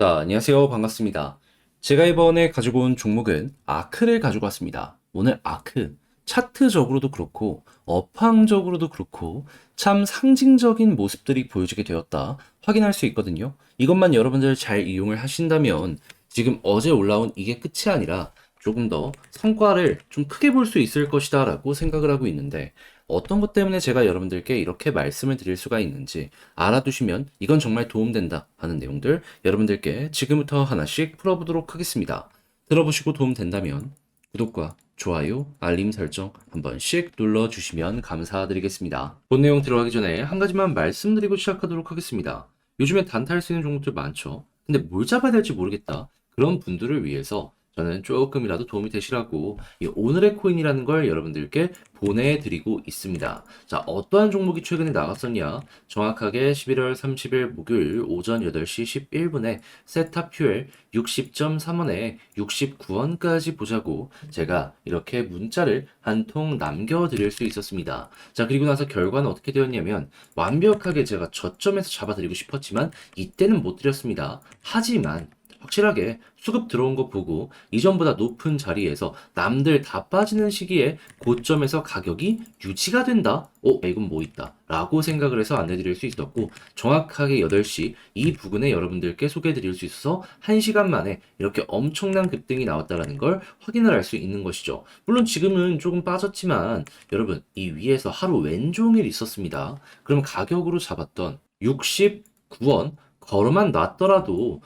자, 안녕하세요. 반갑습니다. 제가 이번에 가지고 온 종목은 아크를 가지고 왔습니다. 오늘 아크, 차트적으로도 그렇고, 업황적으로도 그렇고, 참 상징적인 모습들이 보여지게 되었다 확인할 수 있거든요. 이것만 여러분들 잘 이용을 하신다면, 지금 어제 올라온 이게 끝이 아니라 조금 더 성과를 좀 크게 볼 수 있을 것이다 라고 생각을 하고 있는데, 어떤 것 때문에 제가 여러분들께 이렇게 말씀을 드릴 수가 있는지 알아두시면 이건 정말 도움된다 하는 내용들 여러분들께 지금부터 하나씩 풀어보도록 하겠습니다. 들어보시고 도움된다면 구독과 좋아요, 알림 설정 한 번씩 눌러주시면 감사드리겠습니다. 본 내용 들어가기 전에 한 가지만 말씀드리고 시작하도록 하겠습니다. 요즘에 단타할 수 있는 종목들 많죠. 근데 뭘 잡아야 될지 모르겠다. 그런 분들을 위해서 저는 조금이라도 도움이 되시라고 이 오늘의 코인이라는 걸 여러분들께 보내드리고 있습니다. 자, 어떠한 종목이 최근에 나갔었냐? 정확하게 11월 30일 목요일 오전 8시 11분에 세타퓨엘 60.3원에 69원까지 보자고 제가 이렇게 문자를 한 통 남겨드릴 수 있었습니다. 자, 그리고 나서 결과는 어떻게 되었냐면 완벽하게 제가 저점에서 잡아드리고 싶었지만 이때는 못 드렸습니다. 하지만 확실하게 수급 들어온 거 보고 이전보다 높은 자리에서 남들 다 빠지는 시기에 고점에서 가격이 유지가 된다? 이건 뭐 있다. 라고 생각을 해서 안내드릴 수 있었고 정확하게 8시 이 부근에 여러분들께 소개해드릴 수 있어서 1시간 만에 이렇게 엄청난 급등이 나왔다는 걸 확인을 할 수 있는 것이죠. 물론 지금은 조금 빠졌지만 여러분 이 위에서 하루 왼종일 있었습니다. 그럼 가격으로 잡았던 69원 걸어만 놨더라도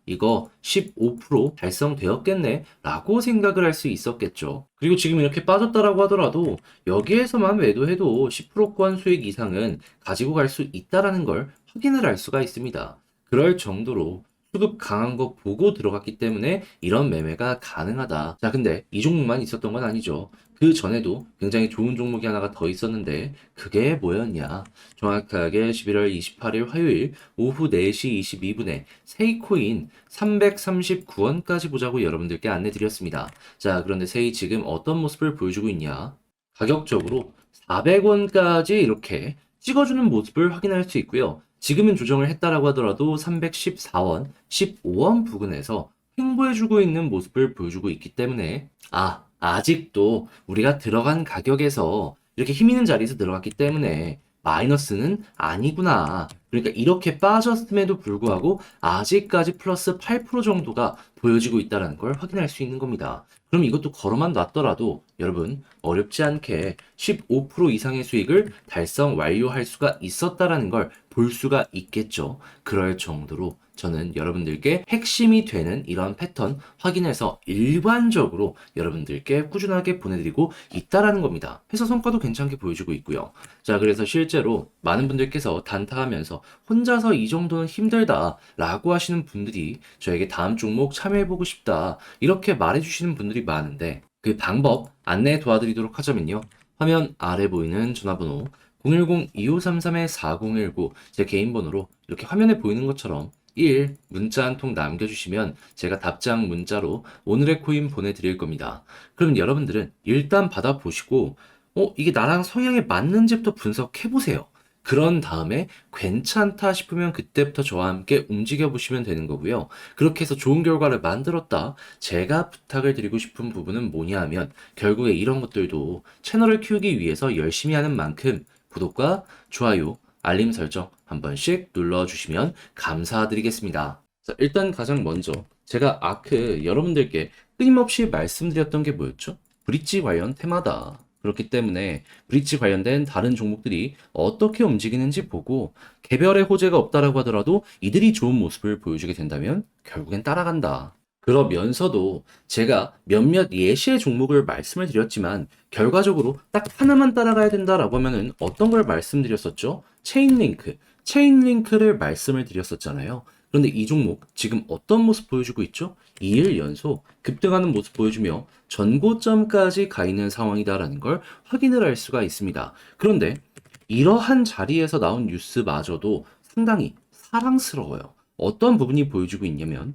이거 15% 달성되었겠네 라고 생각을 할 수 있었겠죠. 그리고 지금 이렇게 빠졌다라고 하더라도 여기에서만 매도해도 10%권 수익 이상은 가지고 갈 수 있다라는 걸 확인을 할 수가 있습니다. 그럴 정도로 수급 강한 거 보고 들어갔기 때문에 이런 매매가 가능하다. 자, 근데 이 종목만 있었던 건 아니죠. 그 전에도 굉장히 좋은 종목이 하나가 더 있었는데 그게 뭐였냐? 정확하게 11월 28일 화요일 오후 4시 22분에 세이코인 339원까지 보자고 여러분들께 안내 드렸습니다. 자, 그런데 세이 지금 어떤 모습을 보여주고 있냐? 가격적으로 400원까지 이렇게 찍어주는 모습을 확인할 수 있고요. 지금은 조정을 했다라고 하더라도 314원, 15원 부근에서 횡보해주고 있는 모습을 보여주고 있기 때문에 아직도 우리가 들어간 가격에서 이렇게 힘 있는 자리에서 들어갔기 때문에 마이너스는 아니구나. 그러니까 이렇게 빠졌음에도 불구하고 아직까지 플러스 8% 정도가 보여지고 있다는 걸 확인할 수 있는 겁니다. 그럼 이것도 걸어만 놨더라도 여러분 어렵지 않게 15% 이상의 수익을 달성 완료할 수가 있었다라는 걸 볼 수가 있겠죠. 그럴 정도로 저는 여러분들께 핵심이 되는 이런 패턴 확인해서 일관적으로 여러분들께 꾸준하게 보내드리고 있다라는 겁니다. 해서 성과도 괜찮게 보여주고 있고요. 자, 그래서 실제로 많은 분들께서 단타하면서 혼자서 이 정도는 힘들다 라고 하시는 분들이 저에게 다음 종목 참여해보고 싶다 이렇게 말해주시는 분들이 많은데 그 방법 안내 도와드리도록 하자면요. 화면 아래 보이는 전화번호 010-2533-4019 제 개인 번호로 이렇게 화면에 보이는 것처럼 1 문자 한 통 남겨주시면 제가 답장 문자로 오늘의 코인 보내드릴 겁니다. 그럼 여러분들은 일단 받아보시고 이게 나랑 성향에 맞는지부터 분석해보세요. 그런 다음에 괜찮다 싶으면 그때부터 저와 함께 움직여 보시면 되는 거고요. 그렇게 해서 좋은 결과를 만들었다. 제가 부탁을 드리고 싶은 부분은 뭐냐 하면 결국에 이런 것들도 채널을 키우기 위해서 열심히 하는 만큼 구독과 좋아요, 알림 설정 한 번씩 눌러주시면 감사드리겠습니다. 자, 일단 가장 먼저 제가 아크 여러분들께 끊임없이 말씀드렸던 게 뭐였죠? 브릿지 관련 테마다. 그렇기 때문에 브릿지 관련된 다른 종목들이 어떻게 움직이는지 보고 개별의 호재가 없다라고 하더라도 이들이 좋은 모습을 보여주게 된다면 결국엔 따라간다. 그러면서도 제가 몇몇 예시의 종목을 말씀을 드렸지만 결과적으로 딱 하나만 따라가야 된다라고 하면은 어떤 걸 말씀드렸었죠? 체인링크. 체인링크를 말씀을 드렸었잖아요. 그런데 이 종목 지금 어떤 모습 보여주고 있죠? 2일 연속 급등하는 모습 보여주며 전고점까지 가 있는 상황이다라는 걸 확인을 할 수가 있습니다. 그런데 이러한 자리에서 나온 뉴스마저도 상당히 사랑스러워요. 어떤 부분이 보여주고 있냐면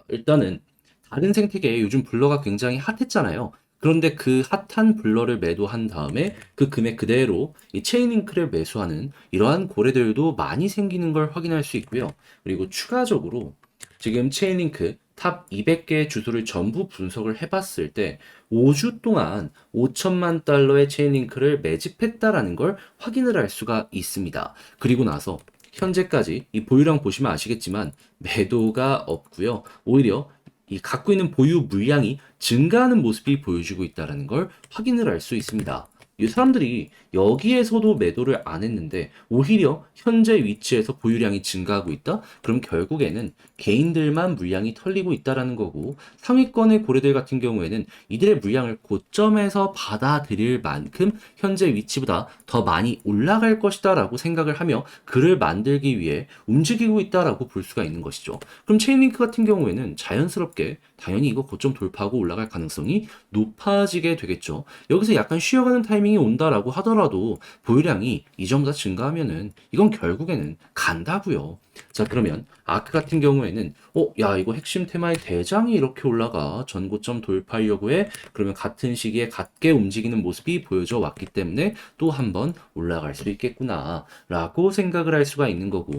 일단은 다른 생태계에 요즘 블러가 굉장히 핫했잖아요. 그런데 그 핫한 블러를 매도한 다음에 그 금액 그대로 이 체인링크를 매수하는 이러한 고래들도 많이 생기는 걸 확인할 수 있고요. 그리고 추가적으로 지금 체인링크 탑 200개의 주소를 전부 분석을 해봤을 때 5주 동안 5천만 달러의 체인링크를 매집했다라는 걸 확인을 할 수가 있습니다. 그리고 나서 현재까지 이 보유량 보시면 아시겠지만 매도가 없고요. 오히려 이 갖고 있는 보유 물량이 증가하는 모습이 보여주고 있다는 걸 확인을 할 수 있습니다. 이 사람들이 여기에서도 매도를 안 했는데 오히려 현재 위치에서 보유량이 증가하고 있다? 그럼 결국에는 개인들만 물량이 털리고 있다라는 거고 상위권의 고래들 같은 경우에는 이들의 물량을 고점에서 받아들일 만큼 현재 위치보다 더 많이 올라갈 것이다 라고 생각을 하며 그를 만들기 위해 움직이고 있다라고 볼 수가 있는 것이죠. 그럼 체인링크 같은 경우에는 자연스럽게 당연히 이거 고점 돌파하고 올라갈 가능성이 높아지게 되겠죠. 여기서 약간 쉬어가는 타이밍이 온다라고 하더라도 보유량이 이전보다 증가하면은 이건 결국에는 간다고요. 자, 그러면 아크 같은 경우에는 야, 이거 핵심 테마의 대장이 이렇게 올라가 전고점 돌파하려고 해. 그러면 같은 시기에 같게 움직이는 모습이 보여져 왔기 때문에 또 한번 올라갈 수 있겠구나라고 생각을 할 수가 있는 거고.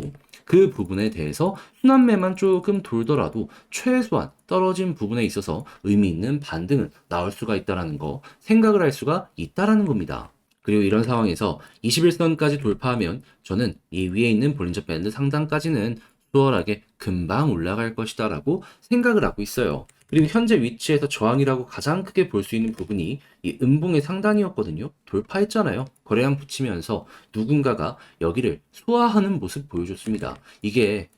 그 부분에 대해서 순환매만 조금 돌더라도 최소한 떨어진 부분에 있어서 의미 있는 반등은 나올 수가 있다라는 거 생각을 할 수가 있다라는 겁니다. 그리고 이런 상황에서 21선까지 돌파하면 저는 이 위에 있는 볼린저 밴드 상단까지는 수월하게 금방 올라갈 것이다 라고 생각을 하고 있어요. 그리고 현재 위치에서 저항이라고 가장 크게 볼 수 있는 부분이 이 음봉의 상단이었거든요. 돌파했잖아요. 거래량 붙이면서 누군가가 여기를 소화하는 모습 보여줬습니다. 이게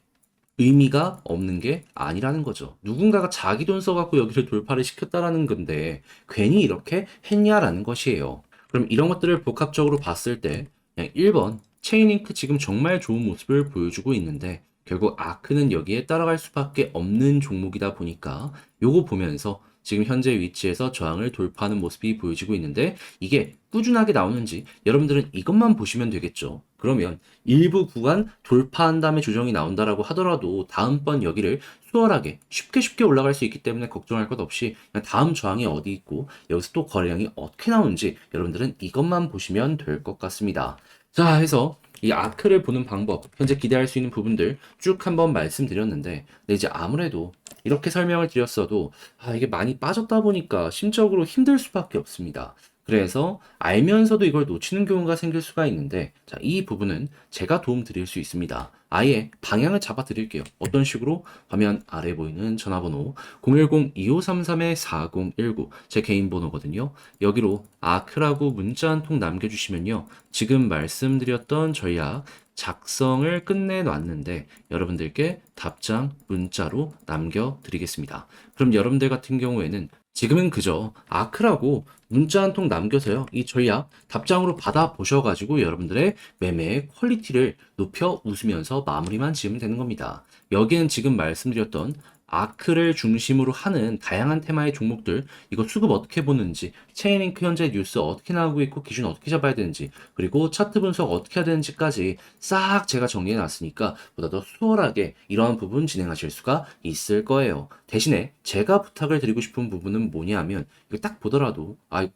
의미가 없는 게 아니라는 거죠. 누군가가 자기 돈 써갖고 여기를 돌파를 시켰다라는 건데 괜히 이렇게 했냐라는 것이에요. 그럼 이런 것들을 복합적으로 봤을 때 그냥 1번 체인링크 지금 정말 좋은 모습을 보여주고 있는데 결국 아크는 여기에 따라갈 수밖에 없는 종목이다 보니까 요거 보면서 지금 현재 위치에서 저항을 돌파하는 모습이 보여지고 있는데 이게 꾸준하게 나오는지 여러분들은 이것만 보시면 되겠죠. 그러면 일부 구간 돌파한 다음에 조정이 나온다라고 하더라도 다음번 여기를 수월하게 쉽게 올라갈 수 있기 때문에 걱정할 것 없이 그냥 다음 저항이 어디 있고 여기서 또 거래량이 어떻게 나오는지 여러분들은 이것만 보시면 될 것 같습니다. 자, 해서 이 아크를 보는 방법, 현재 기대할 수 있는 부분들 쭉 한번 말씀드렸는데, 근데 이제 아무래도 이렇게 설명을 드렸어도, 이게 많이 빠졌다 보니까 심적으로 힘들 수밖에 없습니다. 그래서 알면서도 이걸 놓치는 경우가 생길 수가 있는데, 자, 이 부분은 제가 도움 드릴 수 있습니다. 아예 방향을 잡아 드릴게요. 어떤 식으로? 화면 아래 보이는 전화번호 010-2533-4019 제 개인 번호거든요. 여기로 아크라고 문자 한 통 남겨주시면요. 지금 말씀드렸던 전략 작성을 끝내놨는데 여러분들께 답장 문자로 남겨드리겠습니다. 그럼 여러분들 같은 경우에는 지금은 그저 아크라고 문자 한 통 남겨서요. 이 전략 답장으로 받아보셔가지고 여러분들의 매매의 퀄리티를 높여 웃으면서 마무리만 지으면 되는 겁니다. 여기는 지금 말씀드렸던 아크를 중심으로 하는 다양한 테마의 종목들, 이거 수급 어떻게 보는지, 체인링크 현재 뉴스 어떻게 나오고 있고 기준 어떻게 잡아야 되는지, 그리고 차트 분석 어떻게 해야 되는지까지 싹 제가 정리해 놨으니까 보다 더 수월하게 이러한 부분 진행하실 수가 있을 거예요. 대신에 제가 부탁을 드리고 싶은 부분은 뭐냐면 이거 딱 보더라도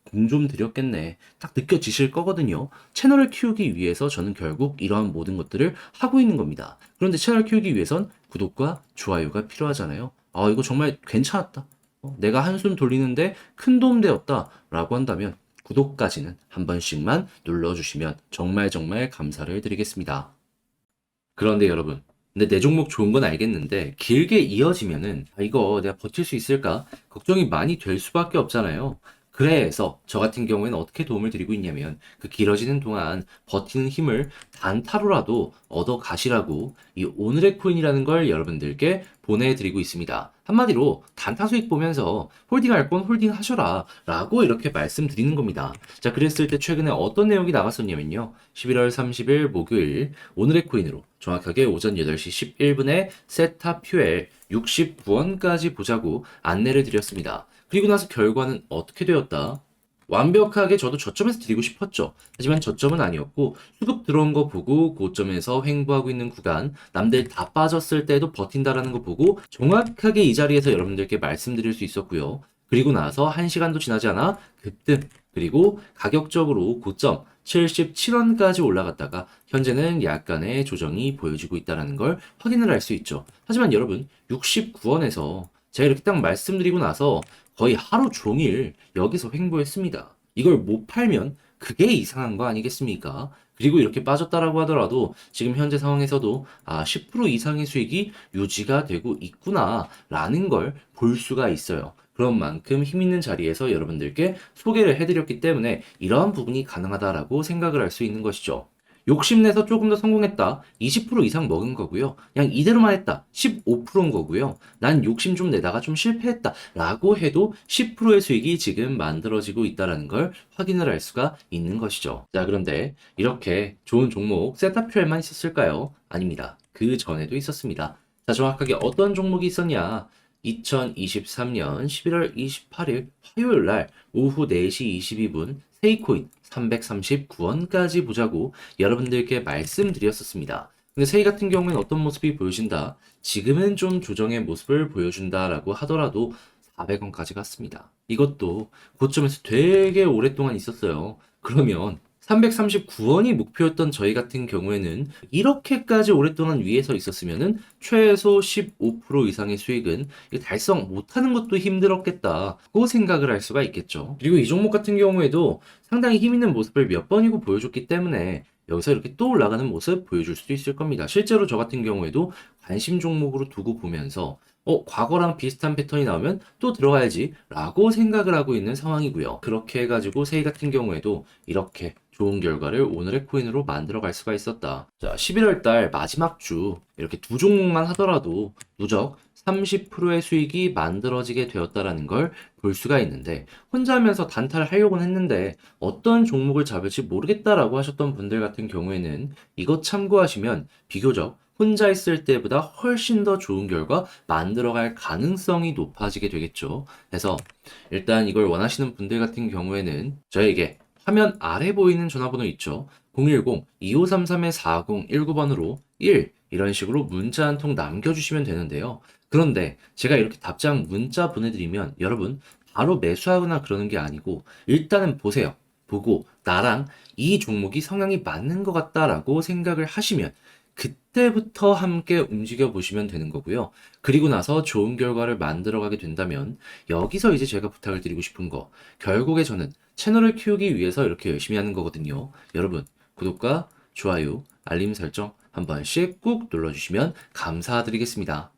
공 좀 드렸겠네 딱 느껴지실 거거든요. 채널을 키우기 위해서 저는 결국 이러한 모든 것들을 하고 있는 겁니다. 그런데 채널 키우기 위해선 구독과 좋아요가 필요하잖아요. 이거 정말 괜찮았다. 내가 한숨 돌리는데 큰 도움 되었다. 라고 한다면 구독까지는 한 번씩만 눌러주시면 정말 감사를 드리겠습니다. 그런데 여러분, 근데 내 종목 좋은 건 알겠는데 길게 이어지면은 이거 내가 버틸 수 있을까? 걱정이 많이 될 수밖에 없잖아요. 그래서 저 같은 경우에는 어떻게 도움을 드리고 있냐면 그 길어지는 동안 버티는 힘을 단타로라도 얻어 가시라고 이 오늘의 코인이라는 걸 여러분들께 보내드리고 있습니다. 한마디로 단타 수익 보면서 홀딩할 건 홀딩 하셔라 라고 이렇게 말씀드리는 겁니다. 자, 그랬을 때 최근에 어떤 내용이 나갔었냐면요. 11월 30일 목요일 오늘의 코인으로 정확하게 오전 8시 11분에 세타 퓨엘 69원까지 보자고 안내를 드렸습니다. 그리고 나서 결과는 어떻게 되었다? 완벽하게 저도 저점에서 드리고 싶었죠. 하지만 저점은 아니었고 수급 들어온 거 보고 고점에서 횡보하고 있는 구간 남들 다 빠졌을 때도 버틴다라는 거 보고 정확하게 이 자리에서 여러분들께 말씀드릴 수 있었고요. 그리고 나서 1시간도 지나지 않아 급등 그리고 가격적으로 고점 77원까지 올라갔다가 현재는 약간의 조정이 보여지고 있다는 걸 확인을 할 수 있죠. 하지만 여러분 69원에서 제가 이렇게 딱 말씀드리고 나서 거의 하루 종일 여기서 횡보했습니다. 이걸 못 팔면 그게 이상한 거 아니겠습니까? 그리고 이렇게 빠졌다라고 하더라도 지금 현재 상황에서도 10% 이상의 수익이 유지가 되고 있구나라는 걸 볼 수가 있어요. 그런 만큼 힘 있는 자리에서 여러분들께 소개를 해드렸기 때문에 이러한 부분이 가능하다라고 생각을 할 수 있는 것이죠. 욕심내서 조금 더 성공했다. 20% 이상 먹은 거고요. 그냥 이대로만 했다. 15%인 거고요. 난 욕심 좀 내다가 좀 실패했다. 라고 해도 10%의 수익이 지금 만들어지고 있다는 걸 확인을 할 수가 있는 것이죠. 자, 그런데 이렇게 좋은 종목 세타표에만 있었을까요? 아닙니다. 그 전에도 있었습니다. 자, 정확하게 어떤 종목이 있었냐? 2023년 11월 28일 화요일 날 오후 4시 22분 세이코인 339원까지 보자고 여러분들께 말씀드렸었습니다. 근데 세이 같은 경우에는 어떤 모습이 보여진다? 지금은 좀 조정의 모습을 보여준다라고 하더라도 400원까지 갔습니다. 이것도 고점에서 되게 오랫동안 있었어요. 그러면 339원이 목표였던 저희 같은 경우에는 이렇게까지 오랫동안 위에서 있었으면은 최소 15% 이상의 수익은 달성 못하는 것도 힘들었겠다고 생각을 할 수가 있겠죠. 그리고 이 종목 같은 경우에도 상당히 힘 있는 모습을 몇 번이고 보여줬기 때문에 여기서 이렇게 또 올라가는 모습 보여줄 수도 있을 겁니다. 실제로 저 같은 경우에도 관심 종목으로 두고 보면서 과거랑 비슷한 패턴이 나오면 또 들어가야지 라고 생각을 하고 있는 상황이고요. 그렇게 해가지고 세이 같은 경우에도 이렇게 좋은 결과를 오늘의 코인으로 만들어 갈 수가 있었다. 자, 11월 달 마지막 주 이렇게 두 종목만 하더라도 누적 30%의 수익이 만들어지게 되었다라는 걸 볼 수가 있는데 혼자 하면서 단타를 하려고는 했는데 어떤 종목을 잡을지 모르겠다라고 하셨던 분들 같은 경우에는 이것 참고하시면 비교적 혼자 있을 때보다 훨씬 더 좋은 결과 만들어갈 가능성이 높아지게 되겠죠. 그래서 일단 이걸 원하시는 분들 같은 경우에는 저에게 화면 아래 보이는 전화번호 있죠. 010-2533-4019번으로 1 이런 식으로 문자 한 통 남겨주시면 되는데요. 그런데 제가 이렇게 답장 문자 보내드리면 여러분 바로 매수하거나 그러는 게 아니고 일단은 보세요. 보고 나랑 이 종목이 성향이 맞는 것 같다라고 생각을 하시면 그때부터 함께 움직여 보시면 되는 거고요. 그리고 나서 좋은 결과를 만들어 가게 된다면 여기서 이제 제가 부탁을 드리고 싶은 거 결국에 저는 채널을 키우기 위해서 이렇게 열심히 하는 거거든요. 여러분 구독과 좋아요, 알림 설정 한 번씩 꾹 눌러주시면 감사드리겠습니다.